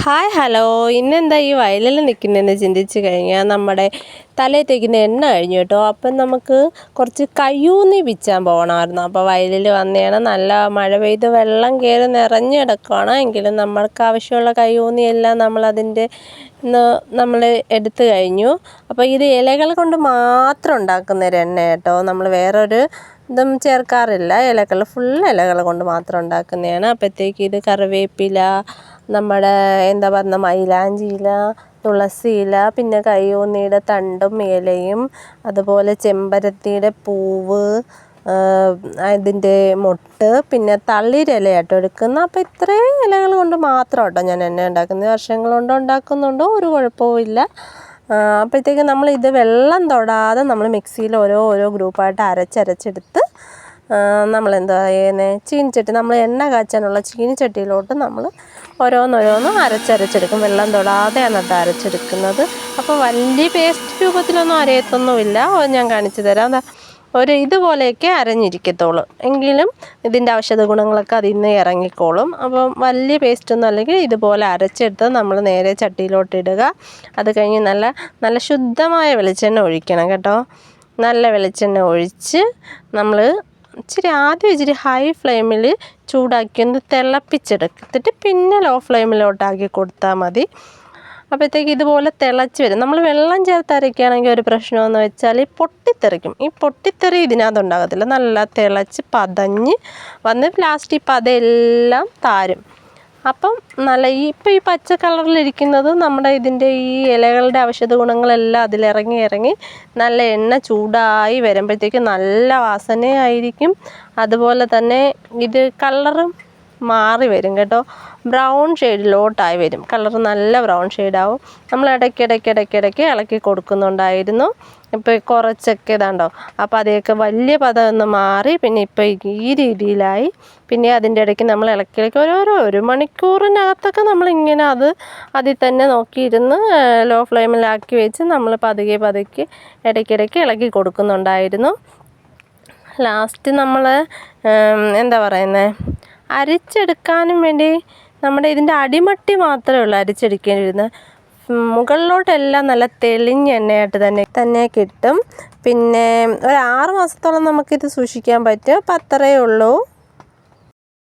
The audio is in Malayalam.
ഹായ് ഹലോ, ഇന്നെന്താ ഈ വയലിൽ നിൽക്കുന്നതെന്ന് ചിന്തിച്ച് കഴിഞ്ഞാൽ നമ്മുടെ തലയിൽ തേക്കുന്ന എണ്ണ കഴിഞ്ഞു കേട്ടോ. അപ്പം നമുക്ക് കുറച്ച് കയ്യൂന്നി പിച്ചാൻ പോകണമായിരുന്നു. അപ്പോൾ വയലിൽ വന്നതാണ്, നല്ല മഴ പെയ്ത് വെള്ളം കയറി നിറഞ്ഞു കിടക്കുകയാണ്. എങ്കിലും നമ്മൾക്ക് ആവശ്യമുള്ള കയ്യൂന്നിയെല്ലാം നമ്മൾ എടുത്തു കഴിഞ്ഞു. അപ്പോൾ ഇത് ഇലകൾ കൊണ്ട് മാത്രം ഉണ്ടാക്കുന്നൊരു എണ്ണ കേട്ടോ. നമ്മൾ വേറൊരു ഇതും ചേർക്കാറില്ല. ഫുൾ ഇലകൾ കൊണ്ട് മാത്രം ഉണ്ടാക്കുന്നതാണ്. അപ്പോഴത്തേക്ക് ഇത് കറിവേപ്പില, നമ്മുടെ എന്താ പറയുക, മൈലാഞ്ചി ഇല, തുളസി ഇല, പിന്നെ കയ്യോന്നിയുടെ തണ്ടും ഇലയും, അതുപോലെ ചെമ്പരത്തിയുടെ പൂവ്, അതിൻ്റെ മൊട്ട്, പിന്നെ തളിരിലയാട്ടോ എടുക്കുന്നത്. അപ്പോൾ ഇത്രയും ഇലകൾ കൊണ്ട് മാത്രം കേട്ടോ ഞാൻ എണ്ണ ഉണ്ടാക്കുന്നത്. വർഷങ്ങൾ കൊണ്ട് ഉണ്ടാക്കുന്നുണ്ടോ ഒരു കുഴപ്പവും. അപ്പോഴത്തേക്ക് നമ്മൾ ഇത് വെള്ളം തൊടാതെ നമ്മൾ മിക്സിയിൽ ഓരോ ഗ്രൂപ്പായിട്ട് അരച്ചെടുത്ത് നമ്മളെന്താ ചെയ്യുന്നത്, ചീനിച്ചട്ടി, നമ്മൾ എണ്ണ കാച്ചാനുള്ള ചീനിച്ചട്ടിയിലോട്ട് നമ്മൾ ഓരോന്നോരോന്ന് അരച്ചെടുക്കും. വെള്ളം തൊടാതെയാണ് കേട്ടോ അരച്ചെടുക്കുന്നത്. അപ്പോൾ വലിയ പേസ്റ്റ് രൂപത്തിലൊന്നും അരയത്തൊന്നുമില്ല. ഞാൻ കാണിച്ചു തരാം. ഇതുപോലെയൊക്കെ അരഞ്ഞിരിക്കത്തുള്ളൂ. എങ്കിലും ഇതിൻ്റെ ഔഷധ ഗുണങ്ങളൊക്കെ അതിൽ നിന്ന് ഇറങ്ങിക്കോളും. അപ്പം വലിയ പേസ്റ്റൊന്നും അല്ലെങ്കിൽ ഇതുപോലെ അരച്ചെടുത്ത് നമ്മൾ നേരെ ചട്ടിയിലോട്ട് ഇടുക. അത് കഴിഞ്ഞ് നല്ല ശുദ്ധമായ വെളിച്ചെണ്ണ ഒഴിക്കണം കേട്ടോ. നല്ല വെളിച്ചെണ്ണ ഒഴിച്ച് നമ്മൾ ആദ്യം ഇച്ചിരി ഹൈ ഫ്ലെയിമിൽ ചൂടാക്കി ഒന്ന് തിളപ്പിച്ചെടുത്തിട്ട് പിന്നെ ലോ ഫ്ലെയിമിലോട്ടാക്കി കൊടുത്താൽ മതി. അപ്പോഴത്തേക്ക് ഇതുപോലെ തിളച്ച് വരും. നമ്മൾ വെള്ളം ചേർത്ത് അരയ്ക്കുകയാണെങ്കിൽ ഒരു പ്രശ്നമെന്ന് വെച്ചാൽ പൊട്ടിത്തെറിക്കും. ഈ പൊട്ടിത്തെറി ഇതിനകത്ത് ഉണ്ടാകത്തില്ല. നല്ല തിളച്ച് പതഞ്ഞ് വന്ന് ലാസ്റ്റ് ഈ പതയെല്ലാം താരും. അപ്പം ഇപ്പോൾ ഈ പച്ച കളറിലിരിക്കുന്നത് നമ്മുടെ ഇതിൻ്റെ ഈ ഇലകളുടെ ഔഷധ ഗുണങ്ങളെല്ലാം അതിലിറങ്ങി നല്ല എണ്ണ ചൂടായി വരുമ്പോഴത്തേക്ക് നല്ല വാസനയായിരിക്കും. അതുപോലെ തന്നെ ഇത് കളറും മാറി വരും കേട്ടോ. ബ്രൗൺ ഷെയ്ഡിലോട്ടായി വരും. കളർ നല്ല ബ്രൗൺ ഷെയ്ഡാവും. നമ്മൾ ഇടയ്ക്കിടയ്ക്ക് ഇളക്കി കൊടുക്കുന്നുണ്ടായിരുന്നു. ഇപ്പോൾ കുറച്ചൊക്കെ ഇതാണ്ടോ. അപ്പോൾ അതൊക്കെ വലിയ പദം ഒന്ന് മാറി. പിന്നെ ഇപ്പോൾ ഈ രീതിയിലായി. പിന്നെ അതിൻ്റെ ഇടയ്ക്ക് നമ്മൾ ഇളക്കി ഒരു മണിക്കൂറിനകത്തൊക്കെ നമ്മളിങ്ങനെ അതിൽ തന്നെ നോക്കിയിരുന്ന് ലോ ഫ്ലെയിമിലാക്കി വെച്ച് നമ്മൾ പതുക്കെ ഇടയ്ക്കിടയ്ക്ക് ഇളക്കി കൊടുക്കുന്നുണ്ടായിരുന്നു. ലാസ്റ്റ് നമ്മൾ എന്താ പറയുന്നത്, അരിച്ചെടുക്കാനും വേണ്ടി നമ്മുടെ ഇതിൻ്റെ അടിമട്ടി മാത്രമേ ഉള്ളൂ അരിച്ചെടുക്കേണ്ടിയിരുന്നത്. മുകളിലോട്ടെല്ലാം നല്ല തെളിഞ്ഞ എണ്ണയായിട്ട് തന്നെ കിട്ടും. പിന്നെ ഒരു 6 മാസത്തോളം നമുക്കിത് സൂക്ഷിക്കാൻ പറ്റും. അപ്പം അത്രയേ ഉള്ളൂ.